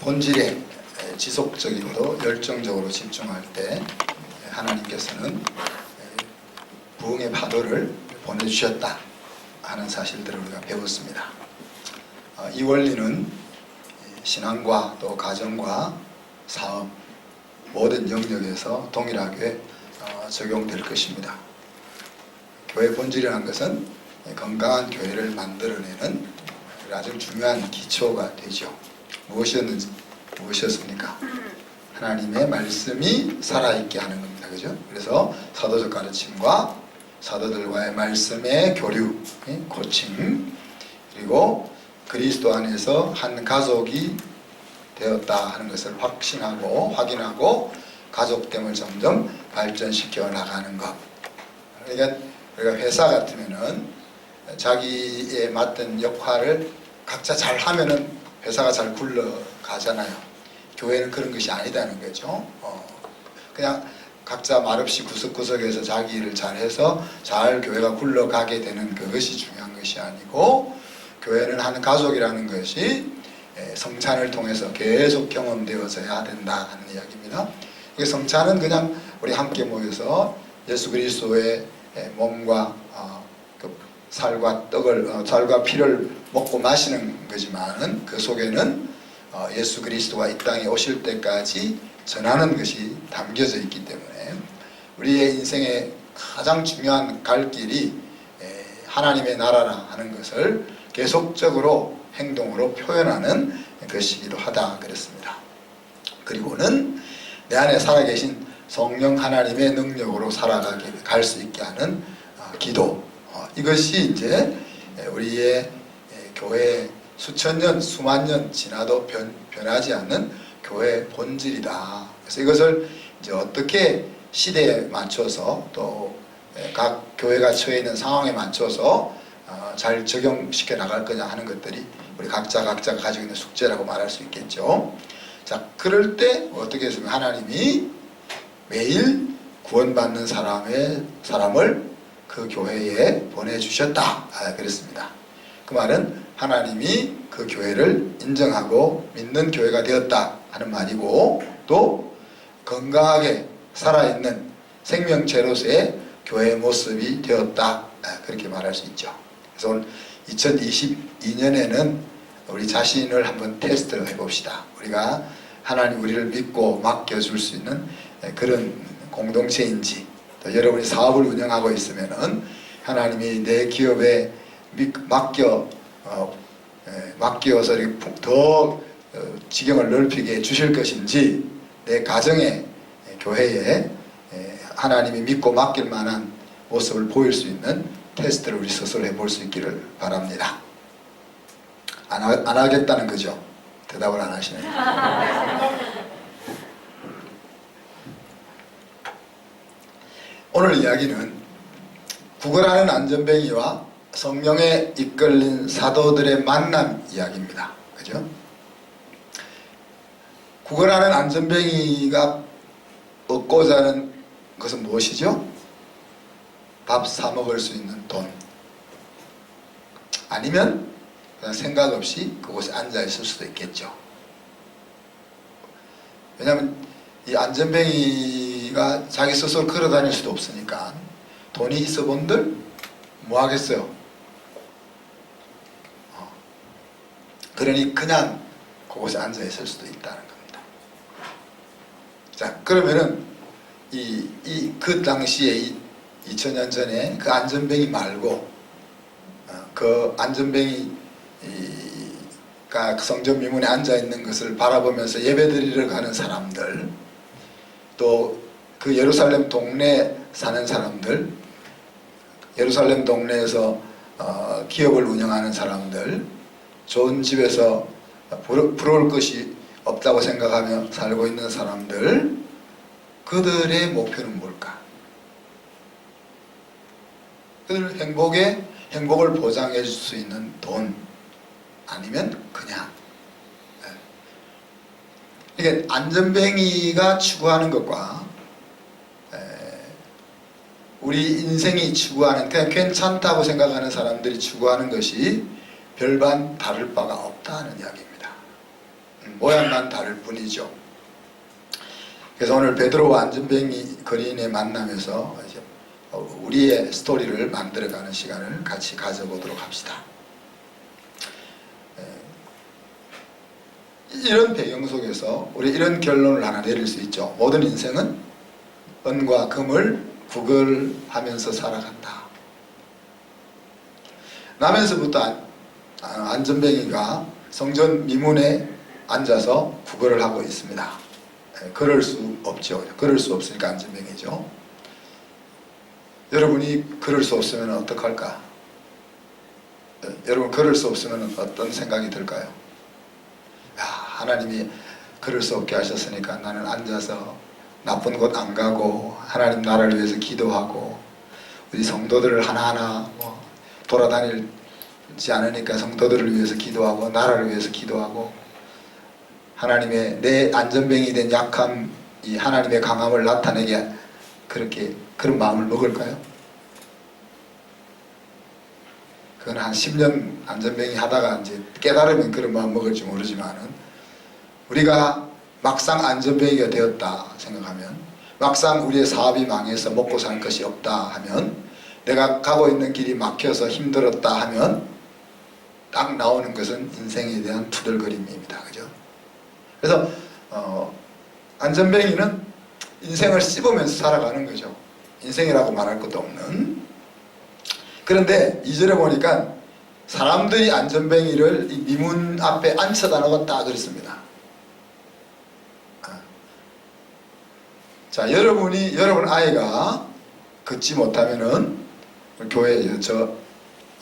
본질에 지속적이고 열정적으로 집중할 때 하나님께서는 부흥의 파도를 보내주셨다 하는 사실들을 우리가 배웠습니다. 이 원리는 신앙과 또 가정과 사업 모든 영역에서 동일하게 적용될 것입니다. 교회 본질이라는 것은 건강한 교회를 만들어내는 아주 중요한 기초가 되죠. 무엇이었습니까? 하나님의 말씀이 살아있게 하는 겁니다. 그죠? 그래서 사도적 가르침과 사도들과의 말씀의 교류, 코칭, 그리고 그리스도 안에서 한 가족이 되었다 하는 것을 확신하고 확인하고 가족됨을 점점 발전시켜 나가는 것. 그러니까 우리가 회사 같으면은 자기에 맡은 역할을 각자 잘 하면은 회사가 잘 굴러가잖아요. 교회는 그런 것이 아니다는 거죠. 그냥 각자 말없이 구석구석에서 자기 일을 잘해서 잘 교회가 굴러가게 되는 그것이 중요한 것이 아니고, 교회는 한 가족이라는 것이 성찬을 통해서 계속 경험되어져야 된다 하는 이야기입니다. 성찬은 그냥 우리 함께 모여서 예수 그리스도의 몸과 살과 떡을, 살과 피를 먹고 마시는 거지만 그 속에는 예수 그리스도가 이 땅에 오실 때까지 전하는 것이 담겨져 있기 때문에 우리의 인생의 가장 중요한 갈 길이 하나님의 나라라 하는 것을 계속적으로 행동으로 표현하는 것이기도 하다 그랬습니다. 그리고는 내 안에 살아계신 성령 하나님의 능력으로 살아가게 갈 수 있게 하는 기도, 이것이 이제 우리의 교회 수천 년, 수만 년 지나도 변하지 않는 교회의 본질이다. 그래서 이것을 이제 어떻게 시대에 맞춰서 또 각 교회가 처해 있는 상황에 맞춰서 잘 적용시켜 나갈 거냐 하는 것들이 우리 각자가 가지고 있는 숙제라고 말할 수 있겠죠. 자, 그럴 때 어떻게 했으면 하나님이 매일 구원받는 사람을 그 교회에 보내주셨다 그랬습니다. 그 말은 하나님이 그 교회를 인정하고 믿는 교회가 되었다 하는 말이고, 또 건강하게 살아있는 생명체로서의 교회의 모습이 되었다, 그렇게 말할 수 있죠. 그래서 오늘 2022년에는 우리 자신을 한번 테스트를 해봅시다. 우리가 하나님 우리를 믿고 맡겨줄 수 있는 그런 공동체인지, 또 여러분이 사업을 운영하고 있으면은 하나님이 내 기업에 맡겨서 더 지경을 넓히게 해 주실 것인지, 내 가정에 교회에 하나님이 믿고 맡길 만한 모습을 보일 수 있는 테스트를 우리 스스로 해볼 수 있기를 바랍니다. 안 하겠다는 거죠? 대답을 안 하시네요. 오늘 이야기는 구걸하는 안전뱅이와 성령에 이끌린 사도들의 만남 이야기입니다. 그죠? 구걸하는 안전뱅이가 얻고자 하는 것은 무엇이죠? 밥 사 먹을 수 있는 돈, 아니면 그냥 생각 없이 그곳에 앉아 있을 수도 있겠죠. 왜냐하면 이 안전뱅이가 자기 스스로 걸어 다닐 수도 없으니까 돈이 있어 본들 뭐 하겠어요? 그러니 그냥 그곳에 앉아 있을 수도 있다는 겁니다. 자, 그러면은 그 당시에 2000년 전에 그 안전뱅이 말고 그 안전뱅이가 성전 미문에 앉아 있는 것을 바라보면서 예배드리러 가는 사람들, 또 그 예루살렘 동네에 사는 사람들, 예루살렘 동네에서 기업을 운영하는 사람들, 좋은 집에서 부러울 것이 없다고 생각하며 살고 있는 사람들, 그들의 목표는 뭘까? 그들 행복을 보장해 줄 수 있는 돈, 아니면 그냥. 이게 안전뱅이가 추구하는 것과 우리 인생이 추구하는, 그냥 괜찮다고 생각하는 사람들이 추구하는 것이 별반 다를 바가 없다는 이야기입니다. 모양만 다를 뿐이죠. 그래서 오늘 베드로와 안전뱅이 거리인의 만남에서 이제 우리의 스토리를 만들어가는 시간을 같이 가져보도록 합시다. 이런 배경 속에서 우리 이런 결론을 하나 내릴 수 있죠. 모든 인생은 은과 금을 구걸하면서 살아간다. 나면서부터 안전뱅이가 성전 미문에 앉아서 구걸을 하고 있습니다. 그럴 수 없죠. 그럴 수 없으니까 안전뱅이죠. 여러분이 그럴 수 없으면 어떡할까? 여러분 그럴 수 없으면 어떤 생각이 들까요? 야, 하나님이 그럴 수 없게 하셨으니까 나는 앉아서 나쁜 곳 안 가고 하나님 나라를 위해서 기도하고 우리 성도들을 하나하나 돌아다니지 않으니까 성도들을 위해서 기도하고 나라를 위해서 기도하고 하나님의 내 안전뱅이 된 약함, 이 하나님의 강함을 나타내게 그런 마음을 먹을까요? 그건 한 10년 안전뱅이 하다가 이제 깨달으면 그런 마음 먹을지 모르지만은 우리가 막상 안전뱅이가 되었다 생각하면 막상 우리의 사업이 망해서 먹고 살 것이 없다 하면 내가 가고 있는 길이 막혀서 힘들었다 하면 딱 나오는 것은 인생에 대한 투덜거림입니다. 그죠? 그래서 안전뱅이는 인생을 씹으면서 살아가는 거죠. 인생이라고 말할 것도 없는. 그런데 2절에 보니까 사람들이 안전뱅이를 이 미문 앞에 앉혀다 놓았다 그랬습니다. 자, 여러분 아이가 걷지 못하면은 교회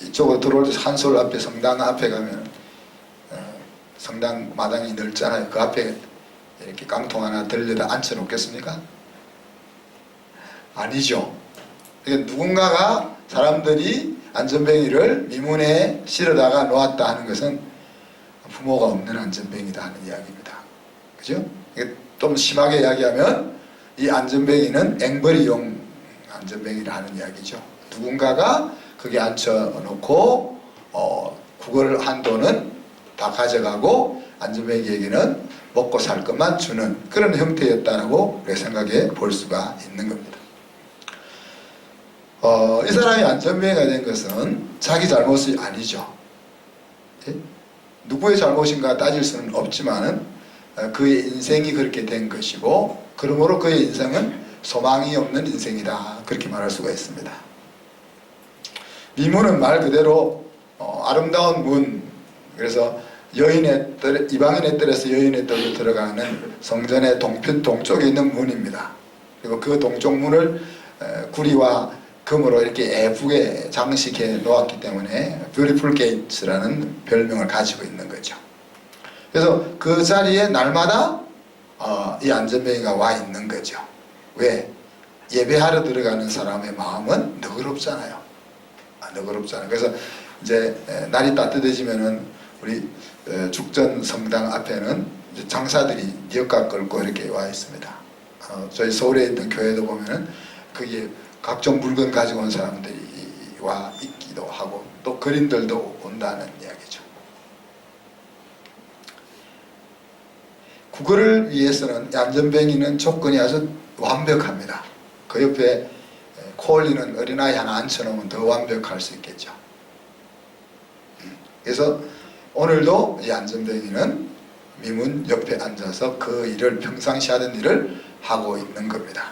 이쪽으로 들어올 때 한솔 앞에 성당 앞에 가면 성당 마당이 넓잖아요. 그 앞에 이렇게 깡통 하나 들려다 앉혀 놓겠습니까? 아니죠. 그러니까 누군가가 사람들이 안전뱅이를 미문에 실어다가 놓았다 하는 것은 부모가 없는 안전뱅이다 하는 이야기입니다. 그죠? 좀 심하게 이야기하면 이 안전뱅이는 앵벌이용 안전뱅이라 하는 이야기죠. 누군가가 거기에 앉혀놓고 구걸 한 돈은 다 가져가고 안전뱅이에게는 먹고 살 것만 주는 그런 형태였다라고 생각해 볼 수가 있는 겁니다. 이 사람이 안전뱅이가 된 것은 자기 잘못이 아니죠. 예? 누구의 잘못인가 따질 수는 없지만은 그의 인생이 그렇게 된 것이고 그러므로 그의 인생은 소망이 없는 인생이다 그렇게 말할 수가 있습니다. 미문은 말 그대로 아름다운 문, 그래서 이방인의 뜰에서 여인의 뜰로 들어가는 성전의 동쪽에 있는 문입니다. 그리고 그 동쪽 문을 구리와 금으로 이렇게 예쁘게 장식해 놓았기 때문에 뷰티풀 게이트라는 별명을 가지고 있는 거죠. 그래서 그 자리에 날마다 이 안전뱅이가 와 있는 거죠. 왜? 예배하러 들어가는 사람의 마음은 너그럽잖아요. 너그럽잖아요. 그래서 이제 날이 따뜻해지면은 우리 죽전 성당 앞에는 장사들이 니엇가 끌고 이렇게 와 있습니다. 저희 서울에 있는 교회도 보면은 거기에 각종 물건 가지고 온 사람들이 와 있기도 하고 또 그림들도 온다는 이야기죠. 구걸을 위해서는 안전뱅이는 조건이 아주 완벽합니다. 그 옆에 코 올리는 어린아이 하나 앉혀놓으면 더 완벽할 수 있겠죠. 그래서 오늘도 이 안전뱅이는 미문 옆에 앉아서 그 일을 평상시 하던 일을 하고 있는 겁니다.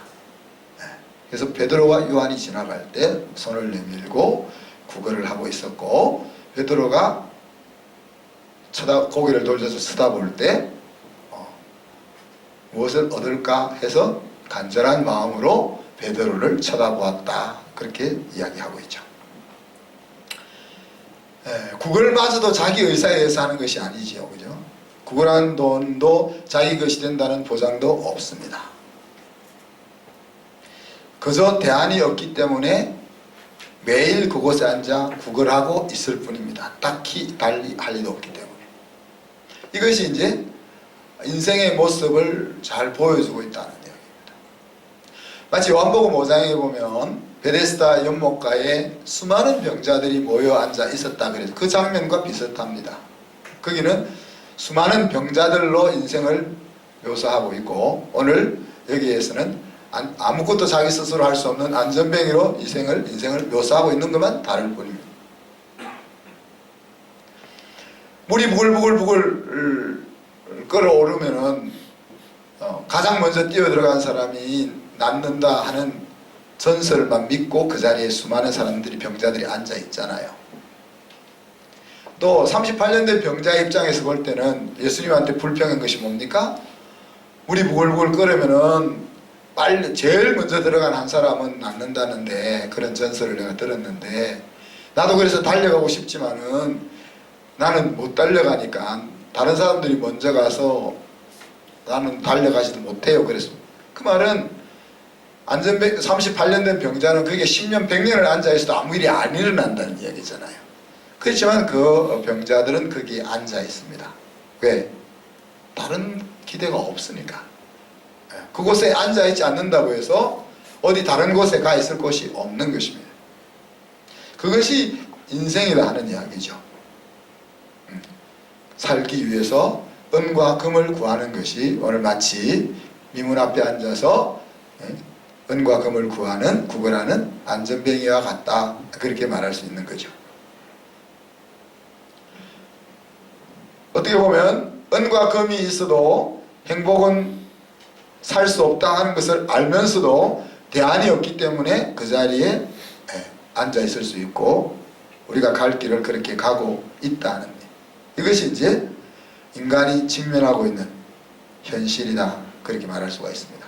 그래서 베드로와 요한이 지나갈 때 손을 내밀고 구걸을 하고 있었고 베드로가 고개를 돌려서 쳐다볼 때 무엇을 얻을까 해서 간절한 마음으로 베드로를 쳐다보았다 그렇게 이야기하고 있죠. 구걸마저도 자기 의사에 의해서 하는 것이 아니지요. 그죠? 구걸한 돈도 자기 것이 된다는 보장도 없습니다. 그저 대안이 없기 때문에 매일 그곳에 앉아 구걸하고 있을 뿐입니다. 딱히 달리 할 일도 없기 때문에. 이것이 이제 인생의 모습을 잘 보여주고 있다는 이야기입니다. 마치 요한복음 5장에 보면 베데스다 연못가에 수많은 병자들이 모여 앉아 있었다 그래서 그 장면과 비슷합니다. 거기는 수많은 병자들로 인생을 묘사하고 있고, 오늘 여기에서는 아무것도 자기 스스로 할 수 없는 안전뱅이로 인생을 묘사하고 있는 것만 다를 뿐입니다. 물이 부글부글 끓어오르면은 가장 먼저 뛰어들어간 사람이 낫는다 하는 전설만 믿고 그 자리에 수많은 사람들이, 병자들이 앉아 있잖아요. 또 38년 된 병자의 입장에서 볼 때는 예수님한테 불평한 것이 뭡니까? 물이 부글부글 끓으면은 빨리 제일 먼저 들어간 한 사람은 낫는다는데, 그런 전설을 내가 들었는데, 나도 그래서 달려가고 싶지만은 나는 못 달려가니까 다른 사람들이 먼저 가서 나는 달려가지도 못해요. 그래서 그 말은 38년 된 병자는 그게 10년 100년을 앉아있어도 아무 일이 안 일어난다는 이야기잖아요. 그렇지만 그 병자들은 거기에 앉아 있습니다. 왜? 다른 기대가 없으니까. 그곳에 앉아 있지 않는다고 해서 어디 다른 곳에 가 있을 곳이 없는 것입니다. 그것이 인생이라 하는 이야기죠. 살기 위해서 은과 금을 구하는 것이 오늘 마치 미문 앞에 앉아서 은과 금을 구걸하는 안전뱅이와 같다, 그렇게 말할 수 있는 거죠. 어떻게 보면 은과 금이 있어도 행복은 살 수 없다 하는 것을 알면서도 대안이 없기 때문에 그 자리에 앉아 있을 수 있고, 우리가 갈 길을 그렇게 가고 있다는 것, 이것이 이제 인간이 직면하고 있는 현실이다, 그렇게 말할 수가 있습니다.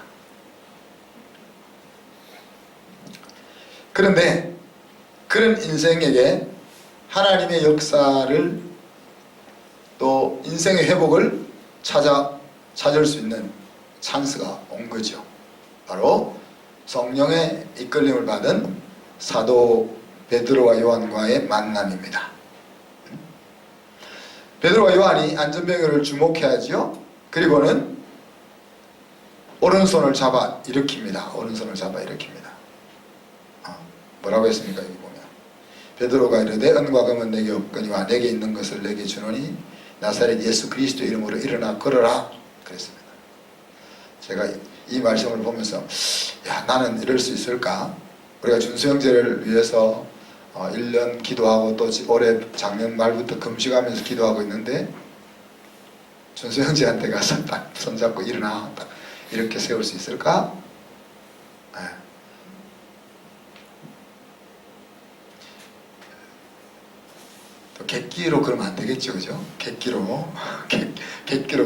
그런데 그런 인생에게 하나님의 역사를, 또 인생의 회복을 찾을 수 있는 찬스가 온 거죠. 바로 성령의 이끌림을 받은 사도 베드로와 요한과의 만남입니다. 베드로와 요한이 안전뱅이를 주목해야지요. 그리고는 오른손을 잡아 일으킵니다. 오른손을 잡아 일으킵니다. 뭐라고 했습니까? 여기 보면 베드로가 이르되 은과 금은 내게 없거니와 내게 있는 것을 내게 주노니 나사렛 예수 그리스도 이름으로 일어나 걸어라, 그랬습니다. 제가 이 말씀을 보면서 나는 이럴 수 있을까? 우리가 준수 형제를 위해서 1년 기도하고 또 올해 작년 말부터 금식하면서 기도하고 있는데, 준수 형제한테 가서 딱 손잡고 일어나, 딱 이렇게 세울 수 있을까? 또 객기로 그러면 안 되겠죠, 그죠? 객기로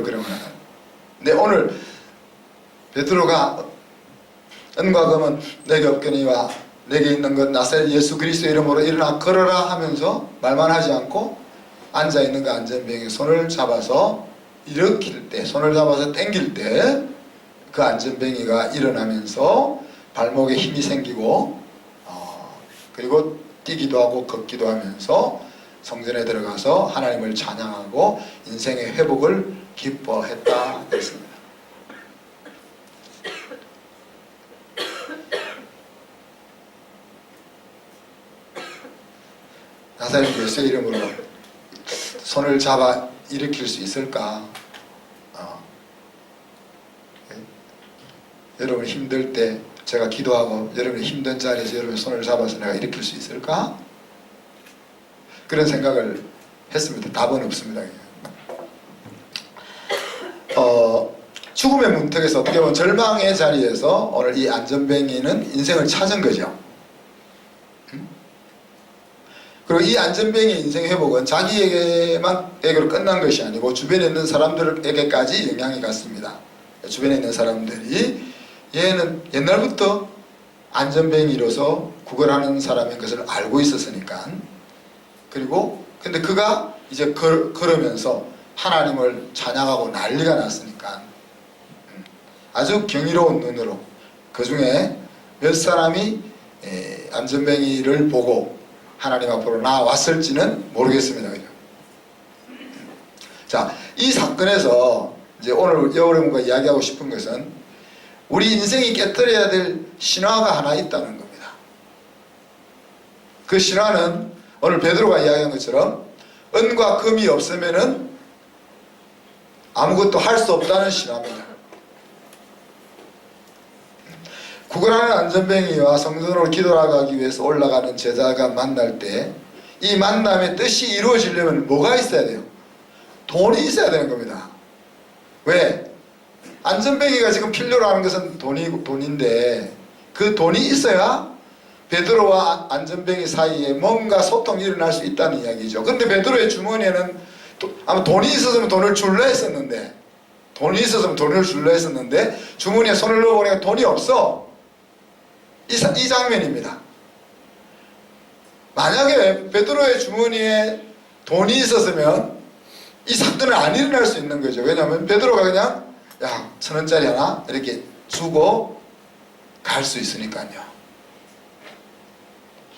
그러면. 근데 오늘 베드로가 은과 금은 내게 없거니와 내게 있는 것 나사렛 예수 그리스도 이름으로 일어나 걸어라 하면서 말만 하지 않고 앉아있는 그 안전뱅이 손을 잡아서 일으킬 때, 손을 잡아서 당길 때 그 안전뱅이가 일어나면서 발목에 힘이 생기고 그리고 뛰기도 하고 걷기도 하면서 성전에 들어가서 하나님을 찬양하고 인생의 회복을 기뻐했다 했습니다. 나사렛 예수의 이름으로 손을 잡아 일으킬 수 있을까? 여러분 힘들 때 제가 기도하고 여러분이 힘든 자리에서 여러분의 손을 잡아서 내가 일으킬 수 있을까? 그런 생각을 했습니다. 답은 없습니다. 죽음의 문턱에서, 어떻게 보면 절망의 자리에서 오늘 이 안전뱅이는 인생을 찾은 거죠. 그리고 이 안전뱅이의 인생 회복은 자기에게로 끝난 것이 아니고 주변에 있는 사람들에게까지 영향이 갔습니다. 주변에 있는 사람들이 얘는 옛날부터 안전뱅이로서 구걸하는 사람인 것을 알고 있었으니까. 그리고 근데 그가 이제 걸으면서 하나님을 찬양하고 난리가 났으니까 아주 경이로운 눈으로 그 중에 몇 사람이 안전뱅이를 보고 하나님 앞으로 나왔을지는 모르겠습니다. 그죠? 자, 이 사건에서 이제 오늘 여러분과 이야기하고 싶은 것은 우리 인생이 깨뜨려야 될 신화가 하나 있다는 겁니다. 그 신화는 오늘 베드로가 이야기한 것처럼 은과 금이 없으면은 아무것도 할 수 없다는 신화입니다. 구걸하는 안전뱅이와 성전으로 기도하기 위해서 올라가는 제자가 만날 때 이 만남의 뜻이 이루어지려면 뭐가 있어야 돼요? 돈이 있어야 되는 겁니다. 왜? 안전뱅이가 지금 필요로 하는 것은 돈인데 그 돈이 있어야 베드로와 안전뱅이 사이에 뭔가 소통이 일어날 수 있다는 이야기죠. 그런데 베드로의 주머니에는 아마 돈이 있었으면 돈을 줄라 했었는데 주머니에 손을 넣어보니까 돈이 없어. 이 장면입니다. 만약에 베드로의 주머니에 돈이 있었으면 이 사건은 안 일어날 수 있는 거죠. 왜냐하면 베드로가 그냥 야 1,000원짜리 하나 이렇게 주고 갈 수 있으니까요.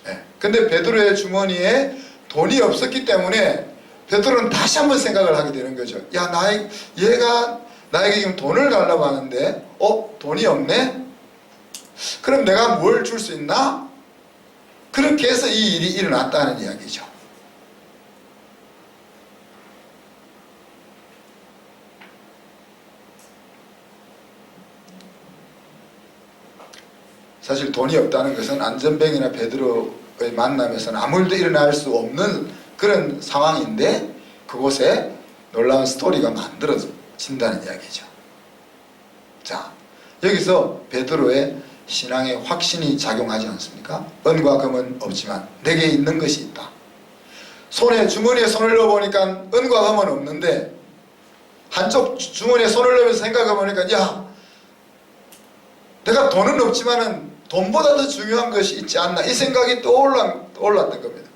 네. 근데 베드로의 주머니에 돈이 없었기 때문에 베드로는 다시 한번 생각을 하게 되는 거죠. 야 얘가 나에게 지금 돈을 달라고 하는데 돈이 없네? 그럼 내가 뭘 줄 수 있나? 그렇게 해서 이 일이 일어났다는 이야기죠. 사실 돈이 없다는 것은 안전뱅이나 베드로의 만남에서는 아무 일도 일어날 수 없는 그런 상황인데 그곳에 놀라운 스토리가 만들어진다는 이야기죠. 자, 여기서 베드로의 신앙의 확신이 작용하지 않습니까? 은과 금은 없지만 내게 있는 것이 있다. 주머니에 손을 넣어보니까 은과 금은 없는데 한쪽 주머니에 손을 넣으면서 생각해보니까 야 내가 돈은 없지만은 돈보다 더 중요한 것이 있지 않나 이 생각이 떠올랐던 겁니다.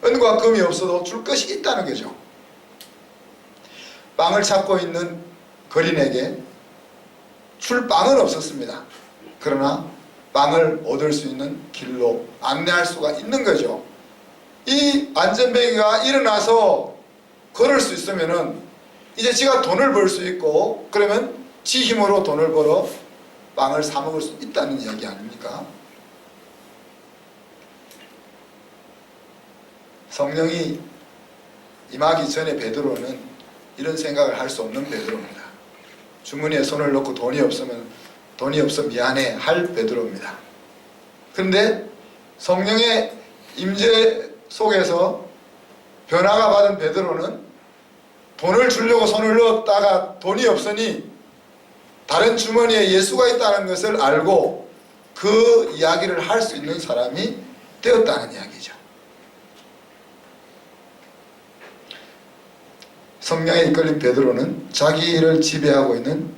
은과 금이 없어도 줄 것이 있다는 거죠. 빵을 찾고 있는 거린에게 줄 빵은 없었습니다. 그러나 빵을 얻을 수 있는 길로 안내할 수가 있는 거죠. 이 안전뱅이가 일어나서 걸을 수 있으면은 이제 지가 돈을 벌 수 있고 그러면 지 힘으로 돈을 벌어 빵을 사 먹을 수 있다는 이야기 아닙니까? 성령이 임하기 전에 베드로는 이런 생각을 할 수 없는 베드로입니다. 주머니에 손을 넣고 돈이 없어 미안해 할 베드로입니다. 그런데 성령의 임재 속에서 변화가 받은 베드로는 돈을 주려고 손을 넣었다가 돈이 없으니 다른 주머니에 예수가 있다는 것을 알고 그 이야기를 할 수 있는 사람이 되었다는 이야기죠. 성령에 이끌린 베드로는 자기를 지배하고 있는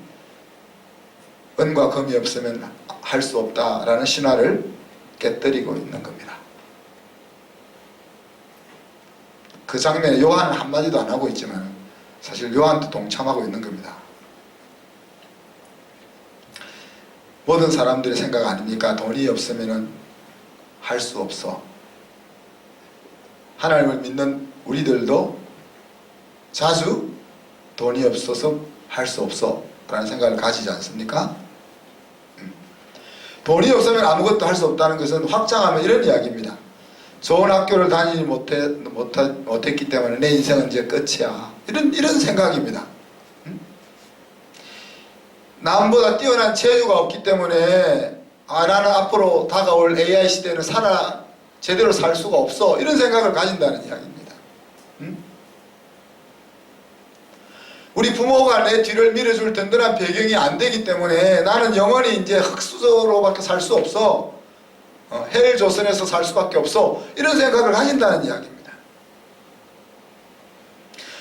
은과 금이 없으면 할 수 없다라는 신화를 깨뜨리고 있는 겁니다. 그 장면에 요한은 한마디도 안 하고 있지만 사실 요한도 동참하고 있는 겁니다. 모든 사람들의 생각 아닙니까? 돈이 없으면 할 수 없어. 하나님을 믿는 우리들도 자주 돈이 없어서 할 수 없어 라는 생각을 가지지 않습니까? 돈이 없으면 아무것도 할 수 없다는 것은 확장하면 이런 이야기입니다. 좋은 학교를 다니지 못했기 때문에 내 인생은 이제 끝이야. 이런 생각입니다. 남보다 뛰어난 재주가 없기 때문에 나는 앞으로 다가올 AI 시대는 제대로 살 수가 없어. 이런 생각을 가진다는 이야기입니다. 우리 부모가 내 뒤를 밀어줄 든든한 배경이 안 되기 때문에 나는 영원히 이제 흙수저로밖에 살 수 없어. 헬 조선에서 살 수밖에 없어. 이런 생각을 가진다는 이야기입니다.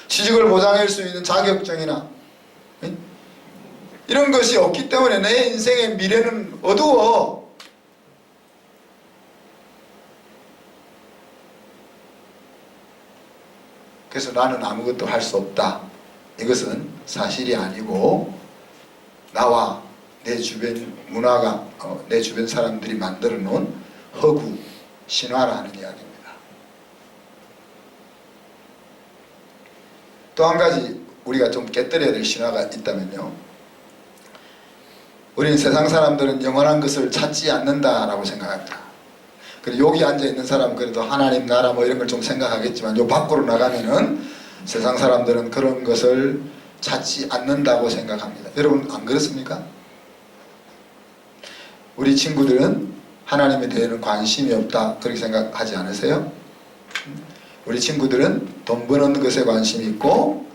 취직을 보장할 수 있는 자격증이나 이런 것이 없기 때문에 내 인생의 미래는 어두워. 그래서 나는 아무것도 할 수 없다. 이것은 사실이 아니고 나와 내 주변 문화가 내 주변 사람들이 만들어 놓은 허구, 신화라는 이야기입니다. 또 한 가지 우리가 좀 깨뜨려야 될 신화가 있다면요, 우리는 세상 사람들은 영원한 것을 찾지 않는다라고 생각합니다. 그리고 여기 앉아있는 사람은 그래도 하나님 나라 뭐 이런 걸 좀 생각하겠지만 요 밖으로 나가면은 세상 사람들은 그런 것을 찾지 않는다고 생각합니다. 여러분 안 그렇습니까? 우리 친구들은 하나님에 대해서는 관심이 없다 그렇게 생각하지 않으세요? 우리 친구들은 돈 버는 것에 관심이 있고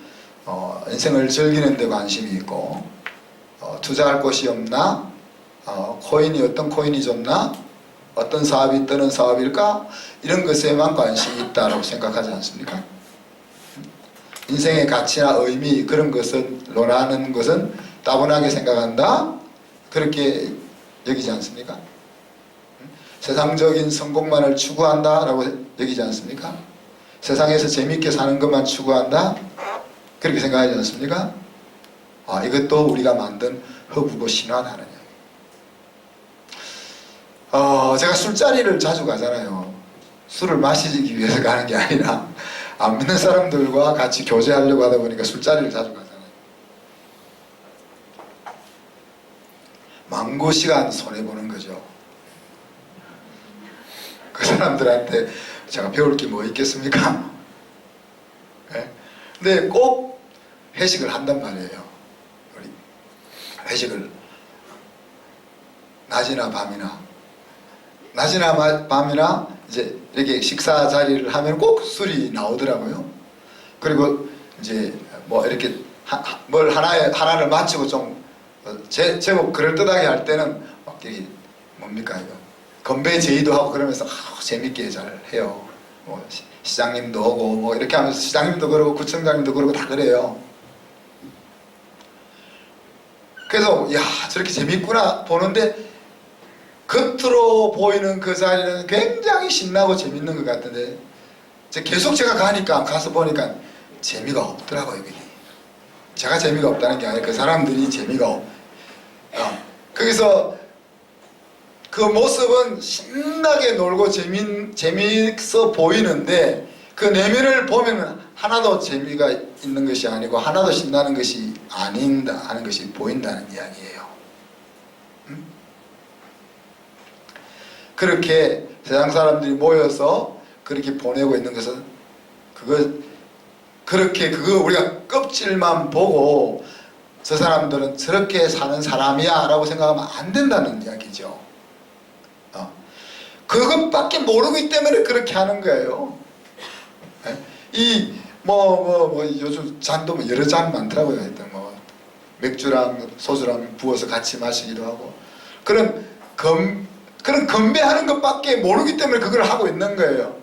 인생을 즐기는 데 관심이 있고 투자할 곳이 없나? 코인이 어떤 코인이 좋나? 어떤 사업이 뜨는 사업일까? 이런 것에만 관심이 있다고 생각하지 않습니까? 인생의 가치나 의미 그런 것은 논하는 것은 따분하게 생각한다? 그렇게 여기지 않습니까? 세상적인 성공만을 추구한다라고 여기지 않습니까? 세상에서 재미있게 사는 것만 추구한다? 그렇게 생각하지 않습니까? 이것도 우리가 만든 허구고 신화라는 이야기. 제가 술자리를 자주 가잖아요. 술을 마시기 위해서 가는 게 아니라 안 믿는 사람들과 같이 교제하려고 하다 보니까 술자리를 자주 가잖아요. 망고 시간 손해보는 거죠. 그 사람들한테 제가 배울 게 뭐 있겠습니까? 네? 근데 꼭 회식을 한단 말이에요. 우리 회식을 낮이나 밤이나 이제 이렇게 식사 자리를 하면 꼭 술이 나오더라고요. 그리고 이제 뭐 이렇게 뭘 하나를 마치고 좀 제법 그럴듯하게 할 때는 막 이게 뭡니까 이거 건배 제의도 하고 그러면서 재밌게 잘 해요. 뭐 시장님도 오고 뭐 이렇게 하면서 시장님도 그러고 구청장님도 그러고 다 그래요. 그래서 야 저렇게 재밌구나 보는데 겉으로 보이는 그 자리는 굉장히 신나고 재밌는 것 같은데 계속 제가 가서 보니까 재미가 없더라고요. 여기. 제가 재미가 없다는 게 아니라 그 사람들이 재미가 거기서 그 모습은 신나게 놀고 재미있어 보이는데 그 내면을 보면 하나도 재미가 있는 것이 아니고 하나도 신나는 것이 아닌다 하는 것이 보인다는 이야기예요. 그렇게 세상 사람들이 모여서 그렇게 보내고 있는 것은 그거 우리가 껍질만 보고 저 사람들은 저렇게 사는 사람이야 라고 생각하면 안 된다는 이야기죠. 그것밖에 모르고 있기 때문에 그렇게 하는 거예요. 요즘 잔도 뭐 여러 잔 많더라고요. 하여튼 뭐 맥주랑 소주랑 부어서 같이 마시기도 하고 그런 건배하는 것밖에 모르기 때문에 그걸 하고 있는 거예요.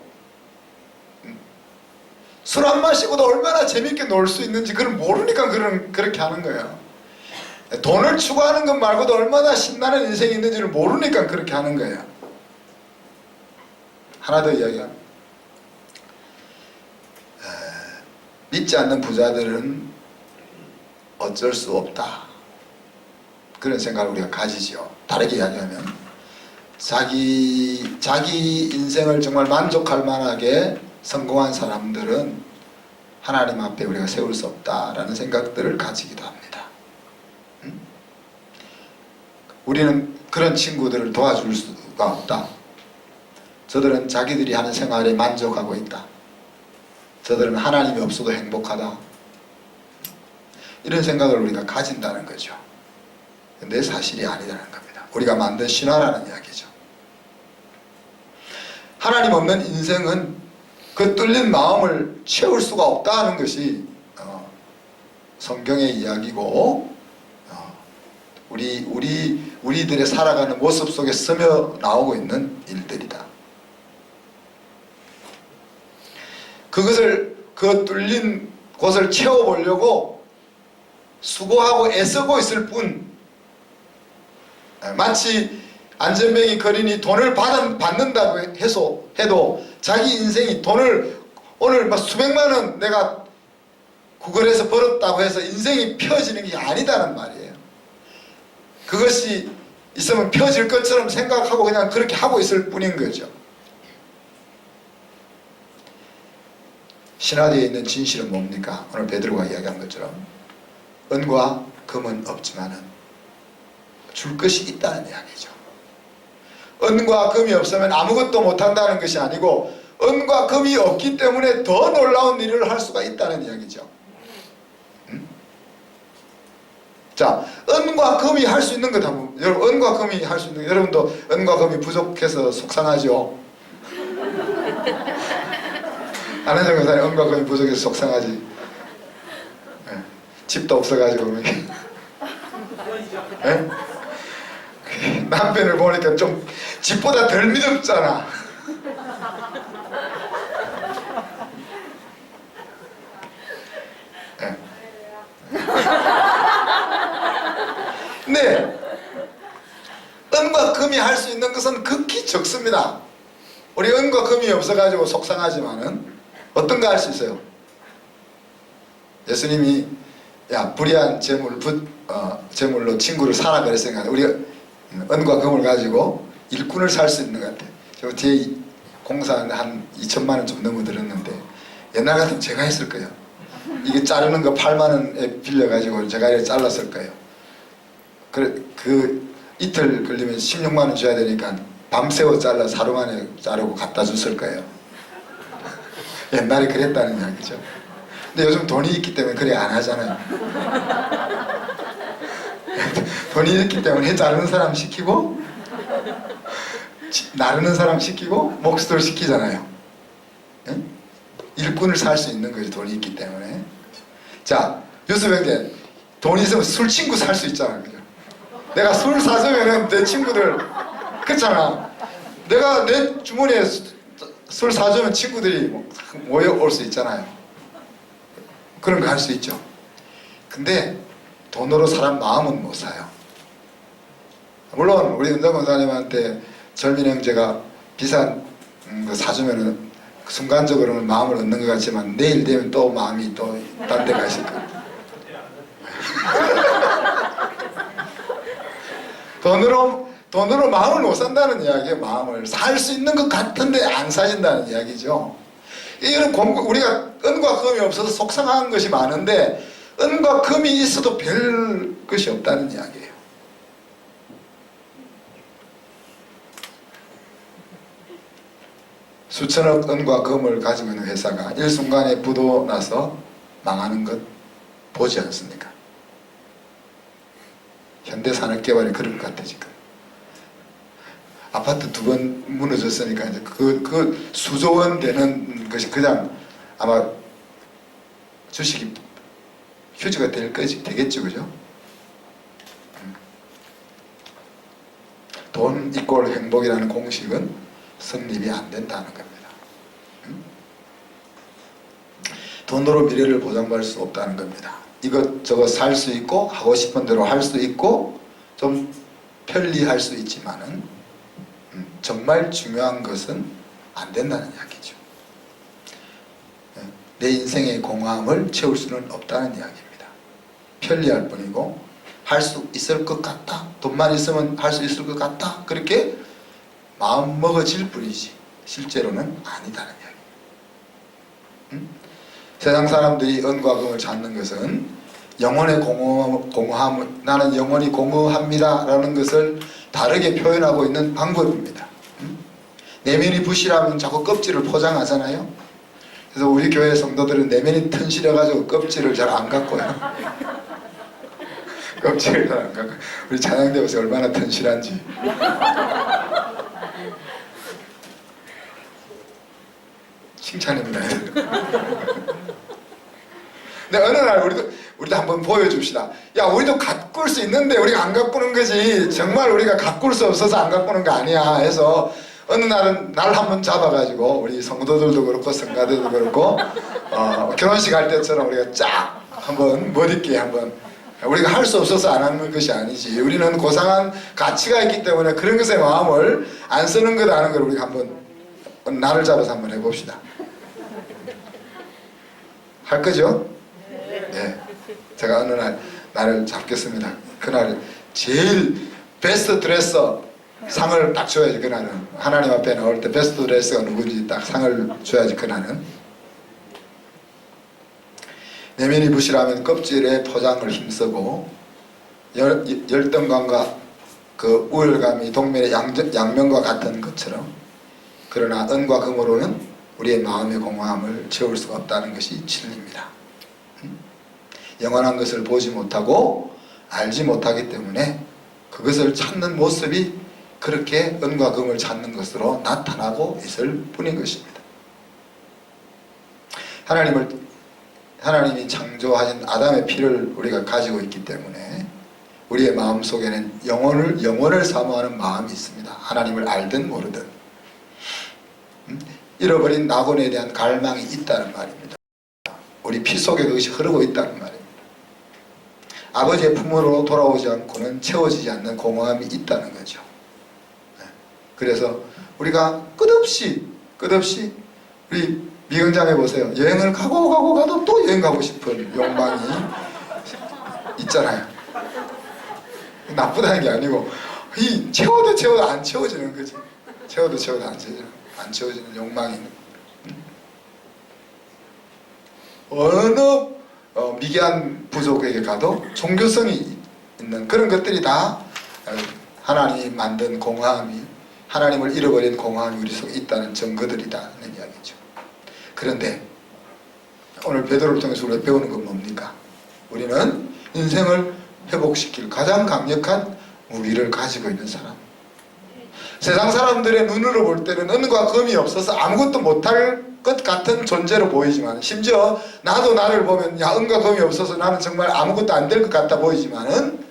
술 안 마시고도 얼마나 재밌게 놀 수 있는지 그걸 모르니까 그렇게 하는 거예요. 돈을 추구하는 것 말고도 얼마나 신나는 인생이 있는지를 모르니까 그렇게 하는 거예요. 하나 더 이야기합니다. 믿지 않는 부자들은 어쩔 수 없다. 그런 생각을 우리가 가지죠. 다르게 이야기하면 자기 인생을 정말 만족할 만하게 성공한 사람들은 하나님 앞에 우리가 세울 수 없다라는 생각들을 가지기도 합니다. 우리는 그런 친구들을 도와줄 수가 없다. 저들은 자기들이 하는 생활에 만족하고 있다. 저들은 하나님이 없어도 행복하다. 이런 생각을 우리가 가진다는 거죠. 근데 사실이 아니라는 겁니다. 우리가 만든 신화라는 이야기죠. 하나님 없는 인생은 그 뚫린 마음을 채울 수가 없다는 것이 성경의 이야기고 우리들의 살아가는 모습 속에 스며 나오고 있는 일들이다. 그 뚫린 곳을 채워보려고 수고하고 애쓰고 있을 뿐 마치 안전뱅이 거린이 돈을 받는다고 해도 자기 인생이 돈을 오늘 막 수백만 원 내가 구걸해서 벌었다고 해서 인생이 펴지는 게 아니다는 말이에요. 그것이 있으면 펴질 것처럼 생각하고 그냥 그렇게 하고 있을 뿐인 거죠. 신화되어 있는 진실은 뭡니까? 오늘 베드로가 이야기한 것처럼 은과 금은 없지만은 줄 것이 있다는 이야기죠. 은과 금이 없으면 아무것도 못한다는 것이 아니고 은과 금이 없기 때문에 더 놀라운 일을 할 수가 있다는 이야기죠. 자, 은과 금이 할 수 있는 것 한번, 여러분, 은과 금이 할 수 있는 것, 여러분도 은과 금이 부족해서 속상하죠? 안현정 교사님, 은과 금이 부족해서 속상하지. 네. 집도 없어가지고. 네? 남편을 보니까 좀 집보다 덜 믿었잖아. 네. 네, 은과 금이 할 수 있는 것은 극히 적습니다. 우리 은과 금이 없어가지고 속상하지만은 어떤 거 할 수 있어요? 예수님이 야 불의한 재물로 친구를 사라 그랬으니까 우리가 은과 금을 가지고 일꾼을 살 수 있는 것 같아요. 저 뒤에 공사 한 2천만 원 좀 넘어 들었는데 옛날 같으면 제가 했을 거예요. 이게 자르는 거 8만 원에 빌려가지고 제가 이렇게 잘랐을 거예요. 그 이틀 걸리면 16만 원 줘야 되니까 밤새워 잘라서 하루 만에 자르고 갖다 줬을 거예요. 옛날에 그랬다는 이야기죠. 근데 요즘 돈이 있기 때문에 그래 안 하잖아요. 돈이 있기 때문에 자르는 사람 시키고 나르는 사람 시키고 목수들 시키잖아요. 응? 일꾼을 살 수 있는 거지, 돈이 있기 때문에. 자, 유수병제 돈 있으면 술 친구 살 수 있잖아, 그죠? 내가 술 사주면은 내 친구들, 그렇잖아. 내가 내 주머니에 술 사주면 친구들이 모여올 수 있잖아요. 그런 거 할 수 있죠. 근데 돈으로 사람 마음은 못 사요. 물론 우리 은정 권사님한테 젊은 형제가 비싼 거 사주면은 순간적으로는 마음을 얻는 것 같지만 내일 되면 또 마음이 또 딴 데가 있을 거예요. 돈으로 마음을 못 산다는 이야기예요. 마음을 살 수 있는 것 같은데 안 사진다는 이야기죠. 이거는 우리가 은과 금이 없어서 속상한 것이 많은데 은과 금이 있어도 별 것이 없다는 이야기예요. 수천억 은과 금을 가지고 있는 회사가 일순간에 부도 나서 망하는 것 보지 않습니까? 현대산업개발이 그럴 것 같아 지금. 아파트 2번 무너졌으니까 이제 그 수조 원 되는 것이 그냥 아마 주식이 휴지가 되겠죠, 그죠? 돈 이꼴 행복이라는 공식은 성립이 안 된다는 겁니다. 돈으로 미래를 보장받을 수 없다는 겁니다. 이것저것 살 수 있고 하고 싶은 대로 할 수 있고 좀 편리할 수 있지만은 정말 중요한 것은 안 된다는 이야기죠. 내 인생의 공허함을 채울 수는 없다는 이야기입니다. 편리할 뿐이고 할 수 있을 것 같다. 돈만 있으면 할 수 있을 것 같다. 그렇게 마음 먹어질 뿐이지 실제로는 아니다는 이야기. 세상 사람들이 은과 금을 찾는 것은 영혼의 공허함, 나는 영혼이 공허합니다 라는 것을 다르게 표현하고 있는 방법입니다. 내면이 부실하면 자꾸 껍질을 포장하잖아요. 그래서 우리 교회 성도들은 내면이 튼실해가지고 껍질을 잘 안 갖고요. 껍질을 잘 안 갖고 우리 찬양대 보세요. 얼마나 튼실한지. 칭찬입니다. 근데 어느 날 우리도 한번 보여줍시다. 야, 우리도 가꿀 수 있는데 우리가 안 가꾸는 거지. 정말 우리가 가꿀 수 없어서 안 가꾸는 거 아니야. 해서 어느 날은 날 한번 잡아가지고 우리 성도들도 그렇고 성가들도 그렇고 결혼식 할 때처럼 우리가 쫙 한번 멋있게 한번 우리가 할 수 없어서 안 하는 것이 아니지. 우리는 고상한 가치가 있기 때문에 그런 것에 마음을 안 쓰는 거다 하는 걸 우리가 한번 날을 잡아서 한번 해봅시다. 할 거죠? 네. 제가 어느 날 날을 잡겠습니다. 그날 제일 베스트 드레서 상을 딱 줘야지. 그날은 하나님 앞에 나올 때 베스트 드레서가 누군지 딱 상을 줘야지. 그날은 내면이 부실하면 껍질에 포장을 힘쓰고 열등감과 그 우월감이 동면의 양면과 같은 것처럼, 그러나 은과 금으로는 우리의 마음의 공허함을 채울 수가 없다는 것이 진리입니다. 영원한 것을 보지 못하고 알지 못하기 때문에 그것을 찾는 모습이 그렇게 은과 금을 찾는 것으로 나타나고 있을 뿐인 것입니다. 하나님이 창조하신 아담의 피를 우리가 가지고 있기 때문에 우리의 마음 속에는 영혼을 사모하는 마음이 있습니다. 하나님을 알든 모르든 잃어버린 낙원에 대한 갈망이 있다는 말입니다. 우리 피 속에 그것이 흐르고 있다는 말입니다. 아버지의 품으로 돌아오지 않고는 채워지지 않는 공허함이 있다는 거죠. 그래서 우리가 끝없이 우리 미경자매 보세요. 여행을 가도 또 여행 가고 싶은 욕망이 있잖아요. 나쁘다는 게 아니고 채워도 안 채워지는 거지. 채워도 안 채워지는 욕망이 어느 미개한 부족에게 가도 종교성이 있는 그런 것들이 다 하나님이 만든 공허함이, 하나님을 잃어버린 공허함이 우리 속에 있다는 증거들이라는 이야기죠. 그런데 오늘 베드로를 통해서 우리가 배우는 건 뭡니까? 우리는 인생을 회복시킬 가장 강력한 무기를 가지고 있는 사람. 세상 사람들의 눈으로 볼 때는 은과 금이 없어서 아무것도 못할 것 같은 존재로 보이지만, 심지어 나도 나를 보면 야, 은과 금이 없어서 나는 정말 아무것도 안 될 것 같아 보이지만은,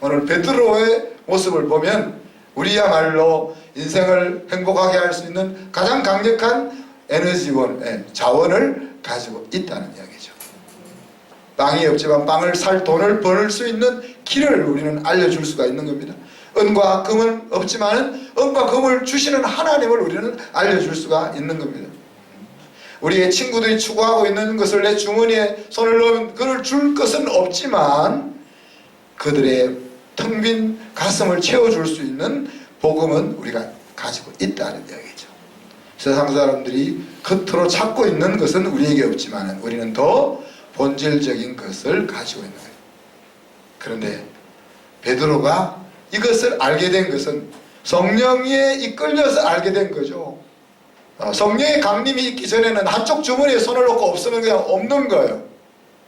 오늘 베드로의 모습을 보면 우리야말로 인생을 행복하게 할 수 있는 가장 강력한 에너지원, 자원을 가지고 있다는 이야기죠. 빵이 없지만 빵을 살 돈을 벌 수 있는 길을 우리는 알려줄 수가 있는 겁니다. 은과 금은 없지만 은과 금을 주시는 하나님을 우리는 알려줄 수가 있는 겁니다. 우리의 친구들이 추구하고 있는 것을 내 주머니에 손을 넣으면 그를 줄 것은 없지만 그들의 텅 빈 가슴을 채워줄 수 있는 복음은 우리가 가지고 있다는 이야기죠. 세상 사람들이 겉으로 찾고 있는 것은 우리에게 없지만 우리는 더 본질적인 것을 가지고 있는 거예요. 그런데 베드로가 이것을 알게 된 것은 성령에 이끌려서 알게 된 거죠. 성령의 강림이 있기 전에는 한쪽 주머니에 손을 놓고 없으면 그냥 없는 거예요.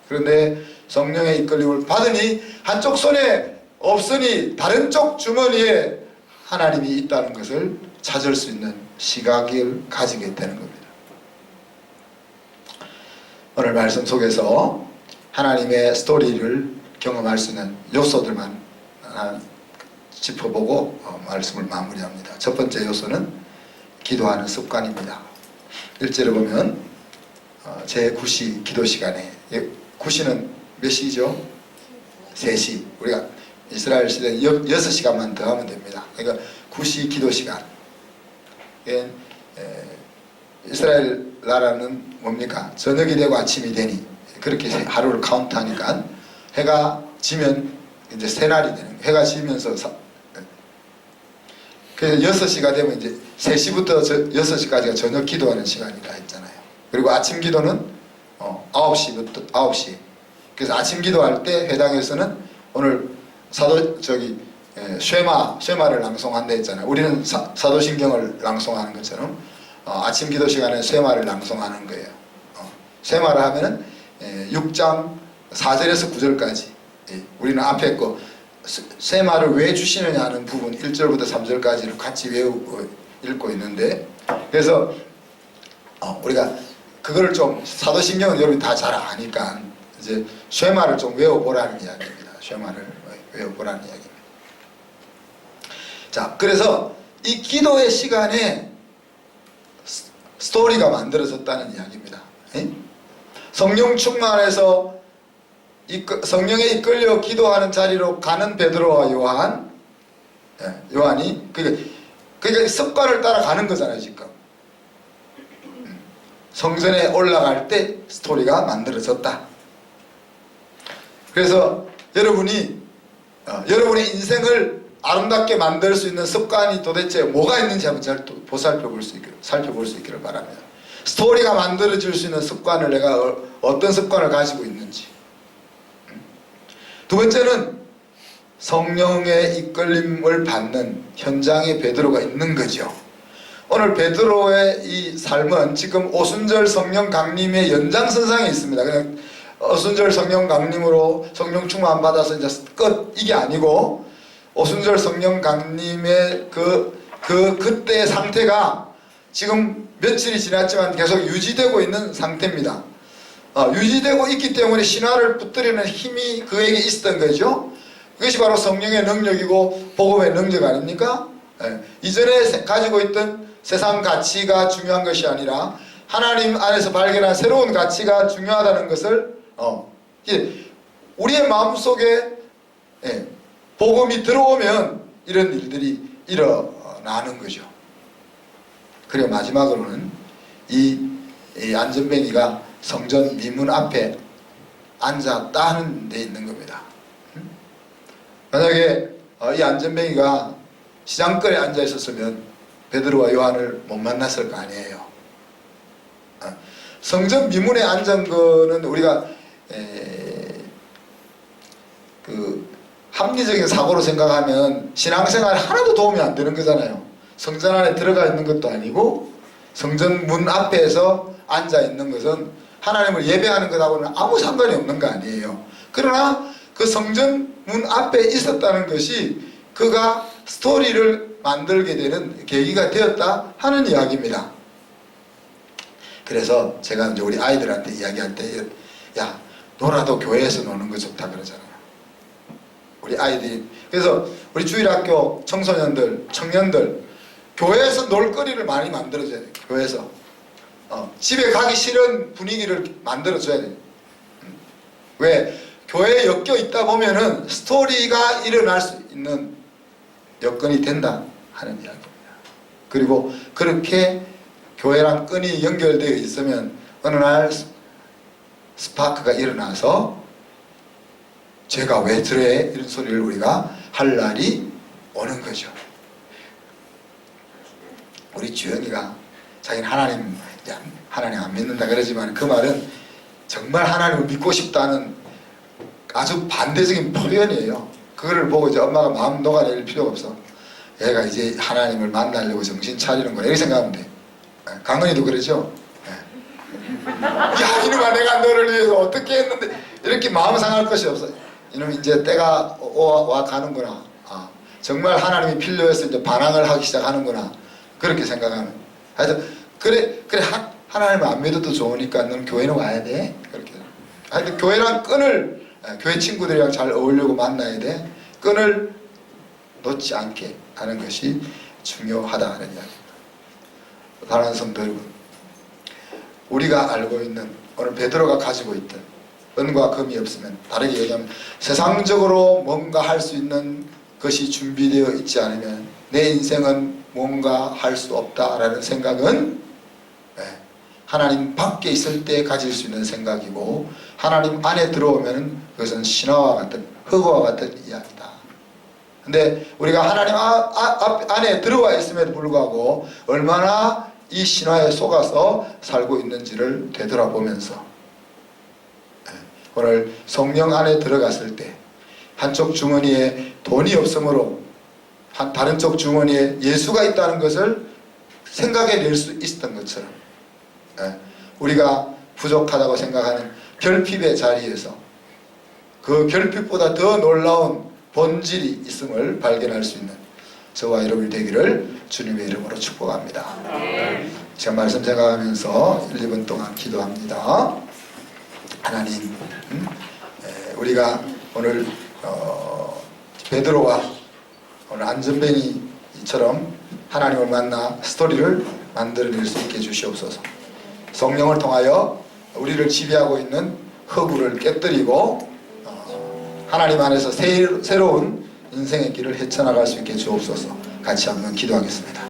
그런데 성령의 이끌림을 받으니 한쪽 손에 없으니 다른 쪽 주머니에 하나님이 있다는 것을 찾을 수 있는 시각을 가지게 되는 겁니다. 오늘 말씀 속에서 하나님의 스토리를 경험할 수 있는 요소들만 짚어보고 말씀을 마무리합니다. 첫 번째 요소는 기도하는 습관입니다. 1절에 보면 제9시 기도 시간에, 9시는 몇 시죠? 3시. 우리가 이스라엘 시대 6시간만 더 하면 됩니다. 그러니까 9시 기도 시간. 이스라엘 나라는 뭡니까? 저녁이 되고 아침이 되니 그렇게 하루를 카운트하니까 해가 지면 이제 새날이 되는 거예요. 해가 지면서 그래서 6시가 되면 이제 3시부터 6시까지가 저녁 기도하는 시간이라 했잖아요. 그리고 아침 기도는 9시부터 9시. 그래서 아침 기도할 때 회당에서는 오늘 쉐마를 낭송한다 했잖아요. 우리는 사도신경을 낭송하는 것처럼 아침 기도 시간에 쉐마를 낭송하는 거예요. 쉐마를 하면은 6장 4절에서 9절까지 우리는 앞에 거 쉐마를 왜 주시느냐 하는 부분 1절부터 3절까지를 같이 외우고 읽고 있는데, 그래서 우리가 그거를 좀 사도신경은 여러분이 다 잘 아니까 이제 쉐마를 좀 외워보라는 이야기입니다. 쉐마를 외워보라는 이야기입니다. 자, 그래서 이 기도의 시간에 스토리가 만들어졌다는 이야기입니다. 성령 충만해서 성령에 이끌려 기도하는 자리로 가는 베드로와 요한이 그러니까 습관을 따라가는 거잖아요. 지금 성전에 올라갈 때 스토리가 만들어졌다. 그래서 여러분의 인생을 아름답게 만들 수 있는 습관이 도대체 뭐가 있는지 한번 잘 살펴볼 수 있기를 바랍니다. 스토리가 만들어질 수 있는 습관을 내가 어떤 습관을 가지고 있는지. 두 번째는 성령의 이끌림을 받는 현장에 베드로가 있는 거죠. 오늘 베드로의 이 삶은 지금 오순절 성령 강림의 연장선상에 있습니다. 그냥 오순절 성령 강림으로 성령 충만 받아서 이제 끝 이게 아니고 오순절 성령 강림의 그때의 상태가 지금 며칠이 지났지만 계속 유지되고 있는 상태입니다. 유지되고 있기 때문에 신화를 붙들이는 힘이 그에게 있었던 거죠. 그것이 바로 성령의 능력이고 복음의 능력 아닙니까? 이전에 가지고 있던 세상 가치가 중요한 것이 아니라 하나님 안에서 발견한 새로운 가치가 중요하다는 것을 우리의 마음속에 복음이 들어오면 이런 일들이 일어나는 거죠. 그리고 마지막으로는 이 안전뱅이가 성전 미문 앞에 앉았다는 데 있는 겁니다. 만약에 이 안전뱅이가 시장거리에 앉아 있었으면 베드로와 요한을 못 만났을 거 아니에요. 성전 미문에 앉은 거는 우리가 합리적인 사고로 생각하면 신앙생활에 하나도 도움이 안 되는 거잖아요. 성전 안에 들어가 있는 것도 아니고 성전 문 앞에서 앉아 있는 것은 하나님을 예배하는 것하고는 아무 상관이 없는 거 아니에요. 그러나 그 성전 문 앞에 있었다는 것이 그가 스토리를 만들게 되는 계기가 되었다 하는 이야기입니다. 그래서 제가 이제 우리 아이들한테 이야기할 때, 야, 놀아도 교회에서 노는 거 좋다 그러잖아요. 우리 아이들이. 그래서 우리 주일학교 청소년들, 청년들, 교회에서 놀거리를 많이 만들어줘야 돼요. 교회에서. 집에 가기 싫은 분위기를 만들어줘야 돼요. 왜? 교회에 엮여 있다 보면은 스토리가 일어날 수 있는 여건이 된다 하는 이야기입니다. 그리고 그렇게 교회랑 끈이 연결되어 있으면 어느 날 스파크가 일어나서 제가 왜 저래? 이런 소리를 우리가 할 날이 오는 거죠. 우리 주영이가 자기는 하나님 안 믿는다 그러지만 그 말은 정말 하나님을 믿고 싶다는 아주 반대적인 표현이에요. 그거를 보고 이제 엄마가 마음 녹아낼 필요가 없어. 얘가 이제 하나님을 만나려고 정신 차리는 거야 이렇게 생각하면 돼. 강은이도 그러죠. 야, 이놈아, 내가 너를 위해서 어떻게 했는데 이렇게 마음 상할 것이 없어. 이놈 이제 때가 와 가는구나. 정말 하나님이 필요해서 이제 반항을 하기 시작하는구나. 그렇게 생각하는. 하여튼 그래 하나님을 안 믿어도 좋으니까 너는 교회는 와야 돼. 그렇게. 하여튼 교회랑 끈을 교회 친구들이랑 잘 어울리고 만나야 돼. 끈을 놓지 않게 하는 것이 중요하다는 이야기입니다. 사랑하는 성도 여러분, 우리가 알고 있는 오늘 베드로가 가지고 있던 은과 금이 없으면, 다르게 얘기하면 세상적으로 뭔가 할 수 있는 것이 준비되어 있지 않으면 내 인생은 뭔가 할 수 없다라는 생각은 하나님 밖에 있을 때 가질 수 있는 생각이고, 하나님 안에 들어오면 그것은 신화와 같은, 흑어와 같은 이야기다. 근데 우리가 하나님 안에 들어와 있음에도 불구하고 얼마나 이 신화에 속아서 살고 있는지를 되돌아보면서 오늘 성령 안에 들어갔을 때 한쪽 주머니에 돈이 없으므로 다른 쪽 주머니에 예수가 있다는 것을 생각해낼 수 있었던 것처럼 우리가 부족하다고 생각하는 결핍의 자리에서 그 결핍보다 더 놀라운 본질이 있음을 발견할 수 있는 저와 여러분이 되기를 주님의 이름으로 축복합니다. 제가 말씀 생각하면서 1, 2분 동안 기도합니다. 하나님, 우리가 오늘 베드로와 오늘 안전뱅이처럼 하나님을 만나 스토리를 만들어낼 수 있게 해주시옵소서. 성령을 통하여 우리를 지배하고 있는 허구를 깨뜨리고 하나님 안에서 새로운 인생의 길을 헤쳐나갈 수 있게 주옵소서. 같이 한번 기도하겠습니다.